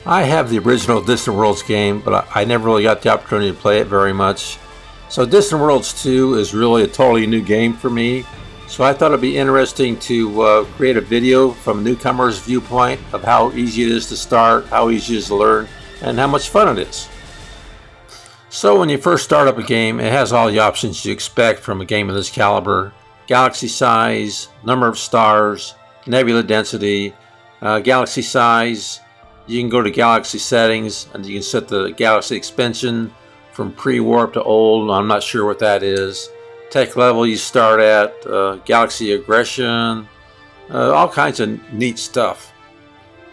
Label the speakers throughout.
Speaker 1: I have the original Distant Worlds game, but I never really got the opportunity to play it very much. So Distant Worlds 2 is really a totally new game for me. So I thought it'd be interesting to create a video from a newcomer's viewpoint of how easy it is to start, how easy it is to learn, and how much fun it is. So when you first start up a game, it has all the options you expect from a game of this caliber. Galaxy size, number of stars, nebula density, galaxy size. You can go to galaxy settings and you can set the galaxy expansion from pre-warp to old. I'm not sure what that is. Tech level you start at, galaxy aggression, all kinds of neat stuff.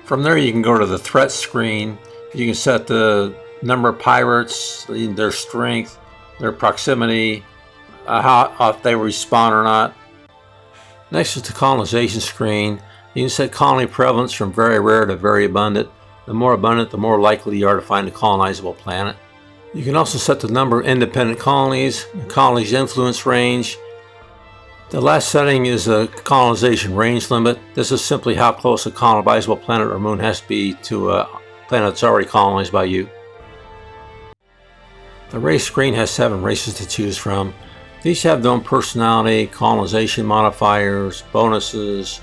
Speaker 1: From there you can go to the threat screen. You can set the number of pirates, their strength, their proximity, how if they respawn or not. Next is the colonization screen. You can set colony prevalence from very rare to very abundant. The more abundant, the more likely you are to find a colonizable planet. You can also set the number of independent colonies, the colony's influence range. The last setting is a colonization range limit. This is simply how close a colonizable planet or moon has to be to a planet that's already colonized by you. The race screen has 7 races to choose from. These have their own personality, colonization modifiers, bonuses,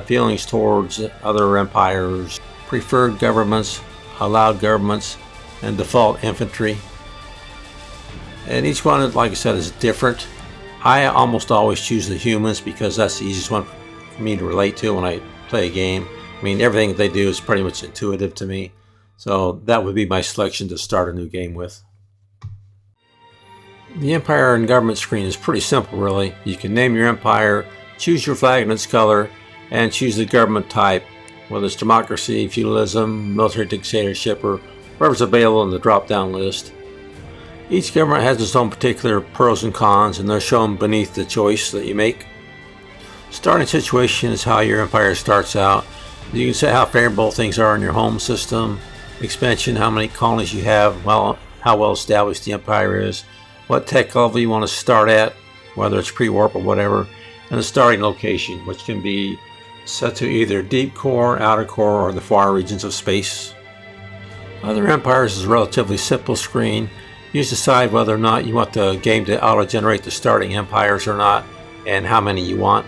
Speaker 1: feelings towards other empires, preferred governments, allowed governments, and default infantry. And each one, like I said, is different. I almost always choose the humans because that's the easiest one for me to relate to when I play a game. I mean, everything they do is pretty much intuitive to me. So that would be my selection to start a new game with. The empire and government screen is pretty simple, really. You can name your empire, choose your flag and its color, and choose the government type, whether it's democracy, feudalism, military dictatorship, or whatever's available in the drop-down list. Each government has its own particular pros and cons, and they're shown beneath the choice that you make. Starting situation is how your empire starts out. You can say how favorable things are in your home system, expansion, how many colonies you have, how well established the empire is, what tech level you want to start at, whether it's pre-warp or whatever, and the starting location, which can be set to either deep core, outer core, or the far regions of space. Other empires is a relatively simple screen. You decide whether or not you want the game to auto-generate the starting empires or not, and how many you want.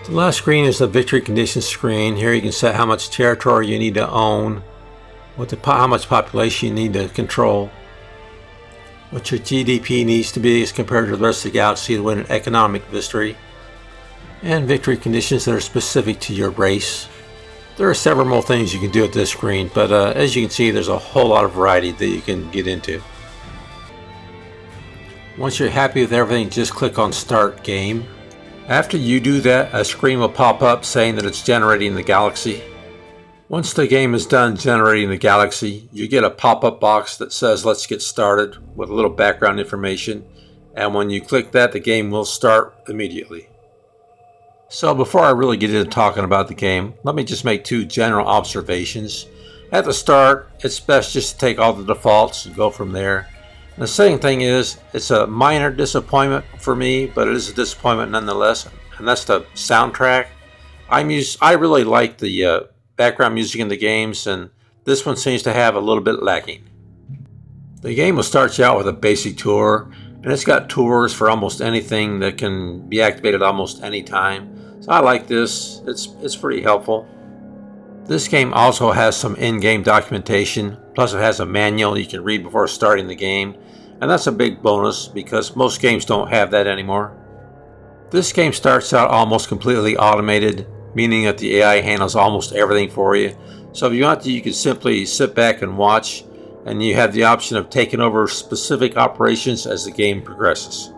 Speaker 1: The last screen is the victory conditions screen. Here you can set how much territory you need to own, how much population you need to control, what your GDP needs to be as compared to the rest of the galaxy to win an economic victory, and victory conditions that are specific to your race. There are several more things you can do at this screen, but as you can see, there's a whole lot of variety that you can get into. Once you're happy with everything, just click on Start Game. After you do that, a screen will pop up saying that it's generating the galaxy. Once the game is done generating the galaxy, you get a pop-up box that says Let's Get Started with a little background information, and when you click that, the game will start immediately. So before I really get into talking about the game, let me just make 2 general observations. At the start, it's best just to take all the defaults and go from there. And the second thing is, it's a minor disappointment for me, but it is a disappointment nonetheless, and that's the soundtrack. I really like the background music in the games, and this one seems to have a little bit lacking. The game will start you out with a basic tour, and it's got tours for almost anything that can be activated almost any time. So I like this. It's pretty helpful. This game also has some in-game documentation, plus it has a manual you can read before starting the game, and that's a big bonus because most games don't have that anymore. This game starts out almost completely automated, meaning that the AI handles almost everything for you. So if you want to, you can simply sit back and watch, and you have the option of taking over specific operations as the game progresses.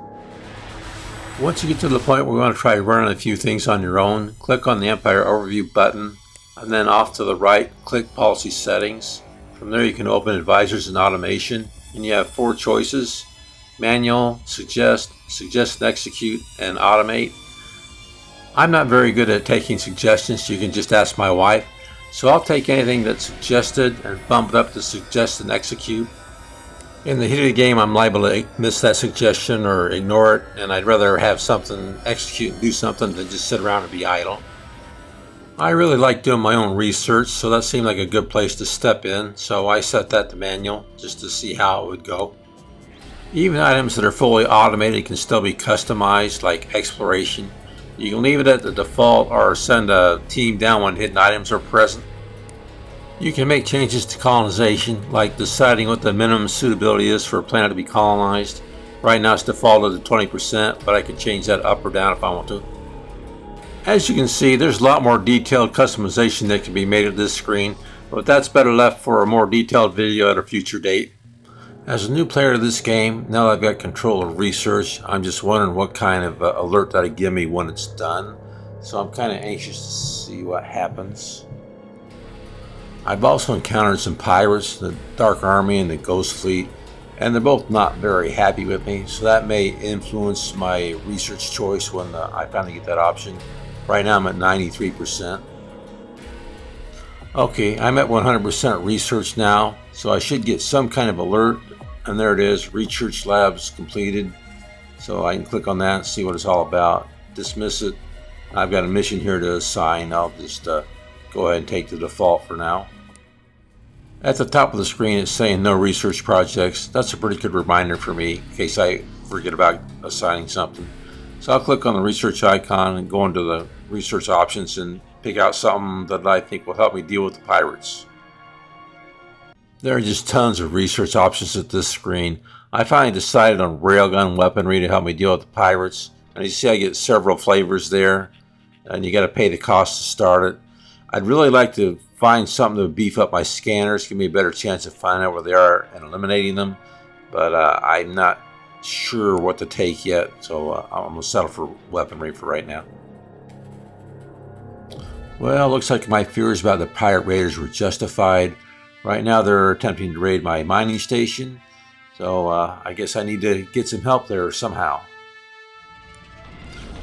Speaker 1: Once you get to the point where you want to try running a few things on your own, click on the Empire Overview button, and then off to the right, click Policy Settings. From there you can open Advisors and Automation, and you have 4 choices: Manual, Suggest, Suggest and Execute, and Automate. I'm not very good at taking suggestions, you can just ask my wife, so I'll take anything that's suggested and bump it up to Suggest and Execute. In the heat of the game, I'm liable to miss that suggestion or ignore it, and I'd rather have something execute and do something than just sit around and be idle. I really like doing my own research, so that seemed like a good place to step in, so I set that to manual just to see how it would go. Even items that are fully automated can still be customized, like exploration. You can leave it at the default or send a team down when hidden items are present. You can make changes to colonization, like deciding what the minimum suitability is for a planet to be colonized. Right now it's defaulted to 20%, but I can change that up or down if I want to. As you can see, there's a lot more detailed customization that can be made at this screen, but that's better left for a more detailed video at a future date. As a new player to this game, now that I've got control of research, I'm just wondering what kind of alert that'll give me when it's done. So I'm kind of anxious to see what happens. I've also encountered some pirates, the Dark Army and the Ghost Fleet, and they're both not very happy with me, so that may influence my research choice when I finally get that option. Right now I'm at 93%. Okay, I'm at 100% research now, so I should get some kind of alert. And there it is, research labs completed. So I can click on that and see what it's all about. Dismiss it. I've got a mission here to assign. I'll just go ahead and take the default for now. At the top of the screen it's saying no research projects. That's a pretty good reminder for me in case I forget about assigning something. So I'll click on the research icon and go into the research options and pick out something that I think will help me deal with the pirates. There are just tons of research options at this screen. I finally decided on railgun weaponry to help me deal with the pirates. And you see I get several flavors there, and you got to pay the cost to start it. I'd really like to find something to beef up my scanners, give me a better chance of finding out where they are and eliminating them. But I'm not sure what to take yet, so I'm going to settle for weaponry for right now. Well, looks like my fears about the pirate raiders were justified. Right now they're attempting to raid my mining station, so I guess I need to get some help there somehow.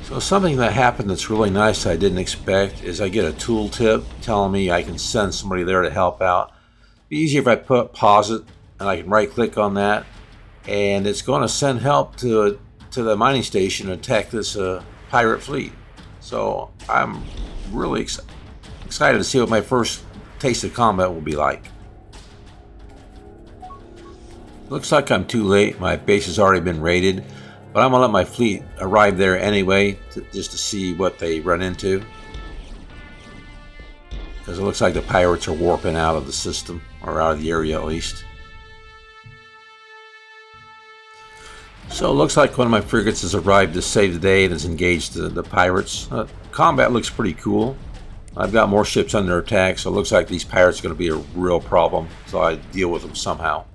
Speaker 1: So something that happened that's really nice I didn't expect is I get a tooltip telling me I can send somebody there to help out. It'd be easier if I pause it and I can right click on that, and it's going to send help to the mining station and attack this pirate fleet. So I'm really excited to see what my first taste of combat will be like. Looks like I'm too late. My base has already been raided, but I'm gonna let my fleet arrive there anyway just to see what they run into, because it looks like the pirates are warping out of the system, or out of the area at least. So it looks like one of my frigates has arrived to save the day and has engaged the pirates. Combat looks pretty cool. I've got more ships under attack, so it looks like these pirates are going to be a real problem, so I deal with them somehow.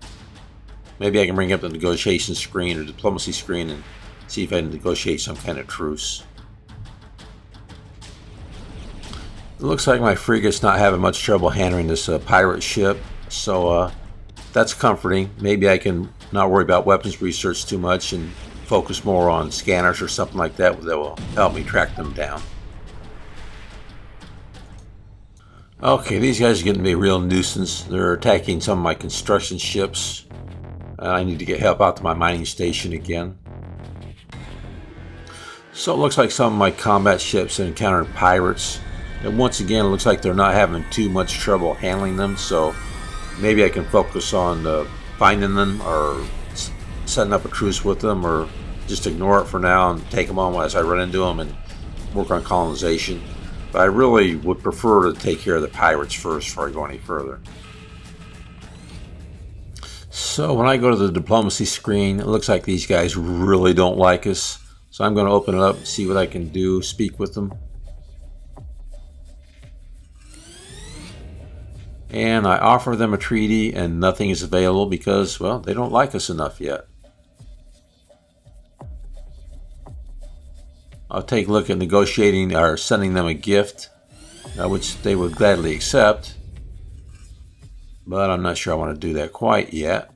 Speaker 1: Maybe I can bring up the negotiation screen or diplomacy screen and see if I can negotiate some kind of truce. It looks like my frigate's not having much trouble handling this pirate ship, so that's comforting. Maybe I can not worry about weapons research too much and focus more on scanners or something like that will help me track them down. Okay, these guys are getting to be a real nuisance. They're attacking some of my construction ships. I need to get help out to my mining station again. So it looks like some of my combat ships have encountered pirates. And once again, it looks like they're not having too much trouble handling them. So maybe I can focus on finding them or setting up a truce with them, or just ignore it for now and take them on as I run into them and work on colonization. But I really would prefer to take care of the pirates first before I go any further. So when I go to the diplomacy screen, it looks like these guys really don't like us. So I'm going to open it up and see what I can do, speak with them. And I offer them a treaty and nothing is available because, well, they don't like us enough yet. I'll take a look at negotiating or sending them a gift, which they would gladly accept. But I'm not sure I want to do that quite yet.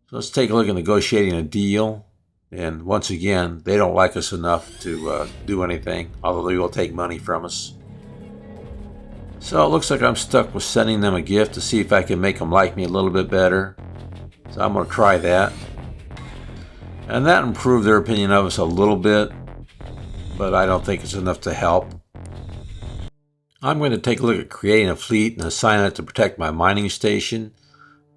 Speaker 1: So let's take a look at negotiating a deal. And once again, they don't like us enough to do anything, although they will take money from us. So it looks like I'm stuck with sending them a gift to see if I can make them like me a little bit better. So I'm going to try that. And that improved their opinion of us a little bit, but I don't think it's enough to help. I'm going to take a look at creating a fleet and assign it to protect my mining station.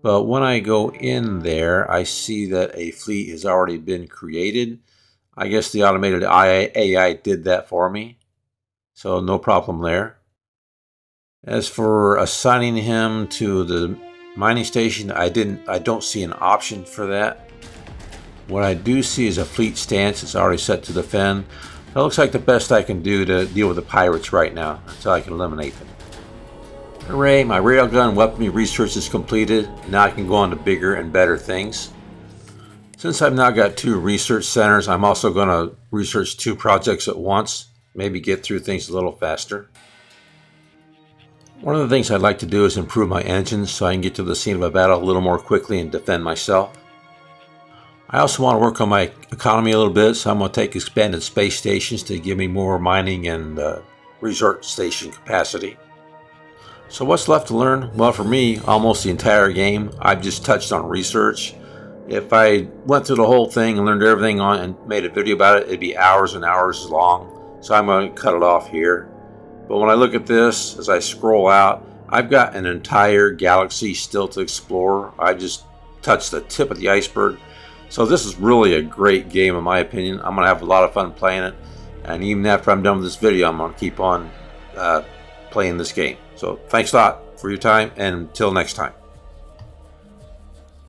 Speaker 1: But when I go in there, I see that a fleet has already been created. I guess the automated AI did that for me, so no problem there. As for assigning him to the mining station, I don't see an option for that. What I do see is a fleet stance. It's already set to defend. That looks like the best I can do to deal with the pirates right now until I can eliminate them. Hooray, my railgun weaponry research is completed. Now I can go on to bigger and better things. Since I've now got 2 research centers, I'm also going to research 2 projects at once. Maybe get through things a little faster. One of the things I'd like to do is improve my engines so I can get to the scene of a battle a little more quickly and defend myself. I also want to work on my economy a little bit, so I'm going to take expanded space stations to give me more mining and research station capacity. So what's left to learn? Well, for me, almost the entire game, I've just touched on research. If I went through the whole thing and learned everything on and made a video about it, it'd be hours and hours long. So I'm going to cut it off here. But when I look at this, as I scroll out, I've got an entire galaxy still to explore. I just touched the tip of the iceberg. So this is really a great game in my opinion. I'm going to have a lot of fun playing it. And even after I'm done with this video, I'm going to keep on playing this game. So thanks a lot for your time, and until next time.